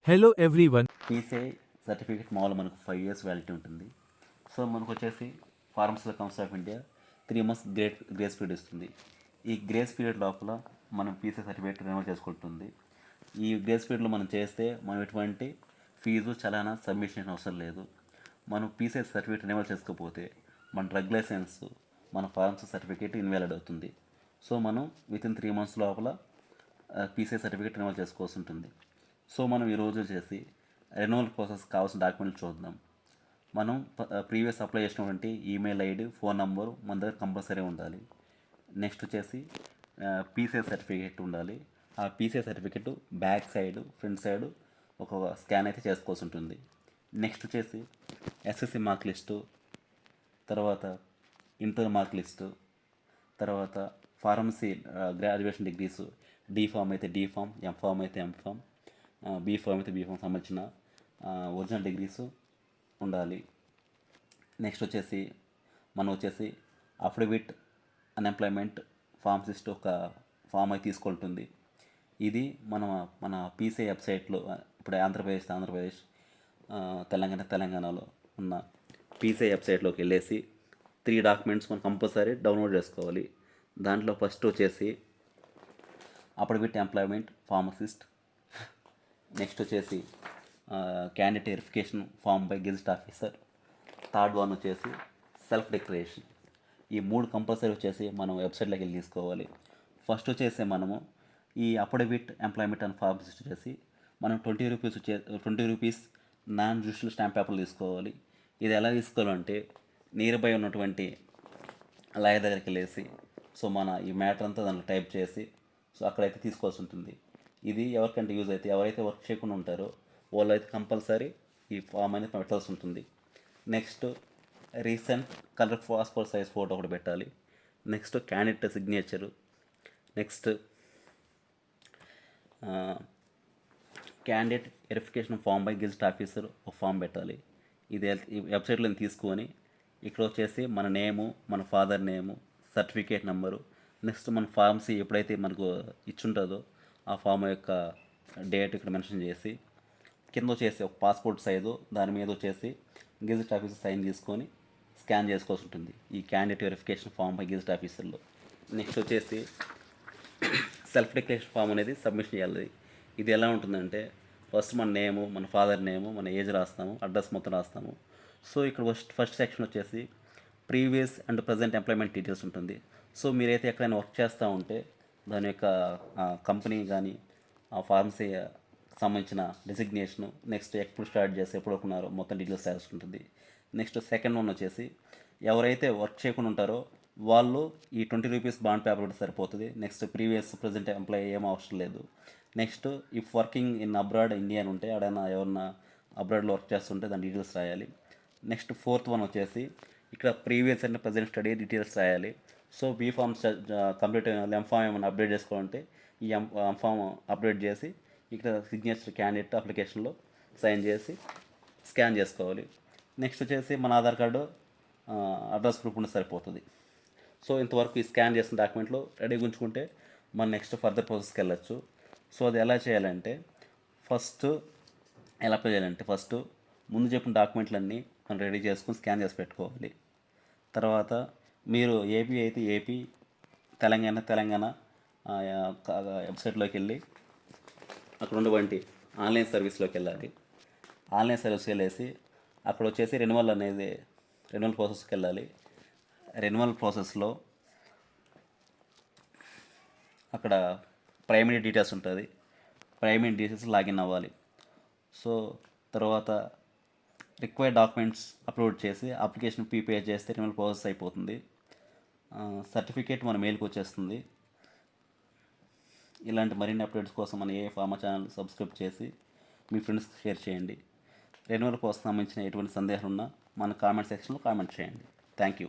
Hello everyone. PCI certificate మామూలు మనకు 5 years వ్యాలిటీ ఉంటుంది. సో మనకు వచ్చేసి pharmacy council of India 3 months grace period ఇస్తుంది. ఈ గ్రేస్ పీరియడ్ లోపల మనం పీసీఐ సర్టిఫికేట్ రెన్యువల్ చేసుకుంటుంది. ఈ గ్రేస్ పీరియడ్లో మనం చేస్తే మనం ఎటువంటి ఫీజు చలానా సబ్మిషన్ అవసరం లేదు. మనం పీసీఐ సర్టిఫికేట్ రెన్యువల్ చేసుకోకపోతే మన డ్రగ్ లైసెన్స్ మన ఫార్మసీ సర్టిఫికేట్ ఇన్వాలిడ్ అవుతుంది. సో మనం వితిన్ 3 months లోపల పీసీఐ సర్టిఫికేట్ రెన్యువల్ చేసుకోవాల్సి ఉంటుంది. సో మనం ఈరోజు చేసి రెన్యువల్ ప్రాసెస్ కావాల్సిన డాక్యుమెంట్లు చూద్దాం. మనం ప్రీవియస్ అప్లై చేసినటువంటి ఈమెయిల్ ఐడి, ఫోన్ నంబరు మన దగ్గర కంపల్సరీ ఉండాలి. నెక్స్ట్ వచ్చేసి పీసీఐ సర్టిఫికేట్ ఉండాలి. ఆ PCI certificate back side, front side ఒక స్కాన్ అయితే చేసుకోవాల్సి ఉంటుంది. నెక్స్ట్ వచ్చేసి ఎస్ఎస్సి మార్క్ లిస్టు, తర్వాత ఇంటర్ మార్క్ లిస్టు, తర్వాత pharmacy graduation degrees, D pharm అయితే డి ఫామ్, ఎం ఫామ్ అయితే ఎం ఫామ్, బీ ఫామ్ అయితే బీ ఫామ్ సంబంధించిన ఒరిజినల్ డిగ్రీస్ ఉండాలి. నెక్స్ట్ వచ్చేసి మనం వచ్చేసి అఫిడవిట్ అన్ఎంప్లాయ్మెంట్ ఫార్మసిస్ట్ ఒక ఫామ్ అయితే తీసుకుంటుంది. ఇది మన పీసీఐ వెబ్సైట్లో ఇప్పుడు ఆంధ్రప్రదేశ్, తెలంగాణలో ఉన్న పీసీఐ వెబ్సైట్లోకి వెళ్ళేసి 3 డాక్యుమెంట్స్ మనం కంపల్సరీ డౌన్లోడ్ చేసుకోవాలి. దాంట్లో ఫస్ట్ వచ్చేసి అఫిడవిట్ ఎంప్లాయ్మెంట్ ఫార్మసిస్ట్, నెక్స్ట్ వచ్చేసి candidate verification form by gazette officer, third one వచ్చేసి సెల్ఫ్ డిక్లరేషన్. ఈ 3 కంపల్సరీ వచ్చేసి మనం వెబ్సైట్లోకి వెళ్ళి తీసుకోవాలి. ఫస్ట్ వచ్చేసి మనము ఈ అఫిడవిట్ ఎంప్లాయ్మెంట్ అండ్ ఫార్మసిస్ట్ వచ్చేసి మనం 20 రూపీస్ నాన్ జ్యుడిషియల్ స్టాంప్ పేపర్లు తీసుకోవాలి. ఇది ఎలా తీసుకోవాలంటే నియర్ బై ఉన్నటువంటి లాయర్ దగ్గరికి వెళ్ళేసి సో మన ఈ మ్యాటర్ అంతా దాంట్లో టైప్ చేసి సో అక్కడైతే తీసుకోవాల్సి ఉంటుంది. ఇది ఎవరికంటే యూజ్ అయితే ఎవరైతే వర్క్ చేయకుండా ఉంటారో వాళ్ళు అయితే కంపల్సరీ ఈ ఫామ్ అనేది పెట్టాల్సి ఉంటుంది. Next recent colour passport size photo ఒకటి పెట్టాలి. Next candidate signature, next candidate verification form by gazette officer ఒక ఫామ్ పెట్టాలి. ఇది ఈ వెబ్సైట్లో తీసుకొని ఇక్కడ వచ్చేసి మన నేము, మన father name, certificate number, next మన ఫార్మసీ ఎప్పుడైతే మనకు ఇచ్చుంటుందో ఆ ఫామ్ యొక్క డేట్ ఇక్కడ మెన్షన్ చేసి కింద వచ్చేసి ఒక పాస్పోర్ట్ సైజు దాని మీద వచ్చేసి గెజిట్ ఆఫీసర్ సైన్ తీసుకొని స్కాన్ చేసుకోవాల్సి ఉంటుంది ఈ candidate verification form by gazette ఆఫీసర్లో. నెక్స్ట్ వచ్చేసి సెల్ఫ్ డిక్లరేషన్ ఫామ్ అనేది సబ్మిషన్ చేయాలి. ఇది ఎలా ఉంటుందంటే ఫస్ట్ మన నేము, మన ఫాదర్ నేము, మన ఏజ్ రాస్తాము, అడ్రస్ మొత్తం రాస్తాము. సో ఇక్కడ ఫస్ట్ సెక్షన్ వచ్చేసి previous and present employment details ఉంటుంది. సో మీరైతే ఎక్కడైనా వర్క్ చేస్తూ ఉంటే దాని యొక్క కంపెనీ కానీ ఆ ఫార్మసీ సంబంధించిన డెసిగ్నేషను, నెక్స్ట్ ఎప్పుడు స్టార్ట్ చేసి ఎప్పుడు ఉన్నారో మొత్తం డీటెయిల్స్ రాసి ఉంటుంది. నెక్స్ట్ సెకండ్ వన్ వచ్చేసి ఎవరైతే వర్క్ చేయకుండా ఉంటారో వాళ్ళు ఈ 20 రూపీస్ బాండ్ పేపర్ కూడా సరిపోతుంది. నెక్స్ట్ ప్రీవియస్ ప్రజెంట్ ఎంప్లాయీ ఏం అవసరం లేదు. Next if working in abroad India అని ఉంటే ఎవరన్నా అబ్రాడ్లో వర్క్ చేస్తుంటే దాని డీటెయిల్స్ రాయాలి. నెక్స్ట్ ఫోర్త్ వన్ వచ్చేసి ఇక్కడ previous and present study details రాయాలి. So B form complete M form ఏమైనా అప్డేట్ చేసుకోవాలంటే ఈ ఎంఫామ్ అప్డేట్ చేసి ఇక్కడ సిగ్నేచర్ క్యాండిడేట్ అప్లికేషన్లో సైన్ చేసి స్కాన్ చేసుకోవాలి. నెక్స్ట్ వచ్చేసి మన ఆధార్ కార్డు, అడ్రస్ ప్రూఫ్ ఉంటే సరిపోతుంది. సో ఇంతవరకు ఈ స్కాన్ చేసిన డాక్యుమెంట్లో రెడీగా ఉంచుకుంటే మనం నెక్స్ట్ ఫర్దర్ ప్రాసెస్కి వెళ్ళచ్చు. సో అది ఎలా చేయాలంటే ఫస్ట్ ముందు చెప్పిన డాక్యుమెంట్లన్నీ మనం రెడీ చేసుకుని స్కాన్ చేసి పెట్టుకోవాలి. తర్వాత మీరు ఏపీ అయితే ఏపీ, తెలంగాణ వెబ్సైట్లోకి వెళ్ళి అక్కడ ఉన్నటువంటి ఆన్లైన్ సర్వీస్లోకి వెళ్ళాలి. ఆన్లైన్ సర్వీస్కి వెళ్ళేసి అక్కడ వచ్చేసి రెన్యువల్ ప్రాసెస్కి వెళ్ళాలి. రెన్యువల్ ప్రాసెస్లో అక్కడ ప్రైమరీ డీటెయిల్స్ ఉంటుంది. ప్రైమరీ డీటెయిల్స్ లాగిన్ అవ్వాలి. సో తర్వాత రిక్వైర్డ్ డాక్యుమెంట్స్ అప్లోడ్ చేసి అప్లికేషన్ పే చేస్తే రెన్యువల్ ప్రాసెస్ అయిపోతుంది. సర్టిఫికేట్ మన మెయిల్కి వచ్చేస్తుంది. ఇలాంటి మరిన్ని అప్డేట్స్ కోసం మన ఫార్మా ఛానల్ సబ్స్క్రైబ్ చేసి మీ ఫ్రెండ్స్కి షేర్ చేయండి. రెన్యువల్ కోసం సంబంధించిన ఎటువంటి సందేహాలు ఉన్నా మన కామెంట్ సెక్షన్లో కామెంట్ చేయండి. Thank you.